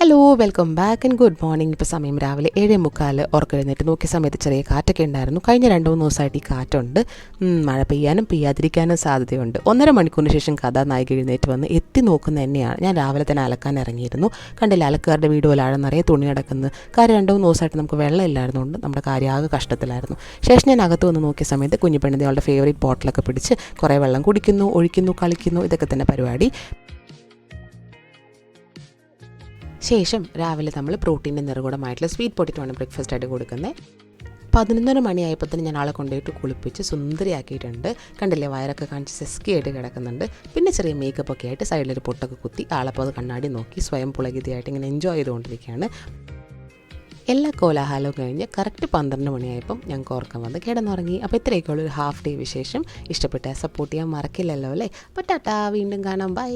Hello welcome back and good morning. ഇപ്പോൾ സമയം രാവിലെ 7:45 ഉറക്കെഴുന്നേറ്റ് നോക്കിയ സമയത്ത് ചെറിയ കാറ്റൊക്കെ ഉണ്ടായിരുന്നു. കഴിഞ്ഞ 2-3 ദിവസമായിട്ട് ഈ കാറ്റുണ്ട്. മഴ പെയ്യാനും പെയ്യാതിരിക്കാനും സാധ്യതയുണ്ട്. 1.5 മണിക്കൂറിന് ശേഷം കഥാനായിക എഴുന്നേറ്റ് വന്ന് എത്തി നോക്കുന്ന തന്നെയാണ്. ഞാൻ രാവിലെ തന്നെ അലക്കാൻ ഇറങ്ങിയിരുന്നു. കണ്ടില്ല, അലക്കാരുടെ വീട് പോലെ ആഴെന്നറിയ തുണി കിടക്കുന്നത്. കാര്യം 2-3 ദിവസമായിട്ട് നമുക്ക് വെള്ളം ഇല്ലായിരുന്നുകൊണ്ട് നമ്മുടെ കാര്യം ആകെ കഷ്ടത്തിലായിരുന്നു. ശേഷം ഞാൻ അകത്ത് വന്ന് നോക്കിയ സമയത്ത് കുഞ്ഞു പെണ്ണിൻ്റെ അവളുടെ ഫേവറേറ്റ് ബോട്ടിലൊക്കെ പിടിച്ച് കുറേ വെള്ളം കുടിക്കുന്നു, ഒഴിക്കുന്നു, കളിക്കുന്നു. ഇതൊക്കെ തന്നെ പരിപാടി. ശേഷം രാവിലെ നമ്മൾ പ്രോട്ടീൻ്റെ നിറകൂടമായിട്ടുള്ള സ്വീറ്റ് പൊട്ടറ്റോ ബ്രേക്ക്ഫാസ്റ്റ് ആയിട്ട് കൊടുക്കുന്നത്. 11 മണിയായപ്പോൾ തന്നെ ഞാൻ ആളെ കൊണ്ടുപോയിട്ട് കുളിപ്പിച്ച് സുന്ദരിയാക്കിയിട്ടുണ്ട്. കണ്ടില്ലേ, വയറൊക്കെ കാണിച്ച് സെസ്കി ആയിട്ട് കിടക്കുന്നുണ്ട്. പിന്നെ ചെറിയ മേക്കപ്പ് ഒക്കെ ആയിട്ട് സൈഡിലൊരു പൊട്ടൊക്കെ കുത്തി ആളപ്പോൾ അത് കണ്ണാടി നോക്കി സ്വയം പുളകിതയായിട്ട് ഇങ്ങനെ എൻജോയ് ചെയ്തുകൊണ്ടിരിക്കുകയാണ്. എല്ലാ കോലാഹലവും കഴിഞ്ഞ് കറക്റ്റ് 12 മണിയായപ്പം ഞങ്ങൾക്ക് ഓർക്കം വന്ന് കിടന്നുറങ്ങി. അപ്പോൾ ഇത്രയൊക്കെയുള്ള ഒരു ഹാഫ് ഡേ വിശേഷം. ഇഷ്ടപ്പെട്ട സപ്പോർട്ട് ചെയ്യാൻ മറക്കില്ലല്ലോ അല്ലേ. അപ്പോൾ ടാറ്റാ, വീണ്ടും കാണാം, ബൈ.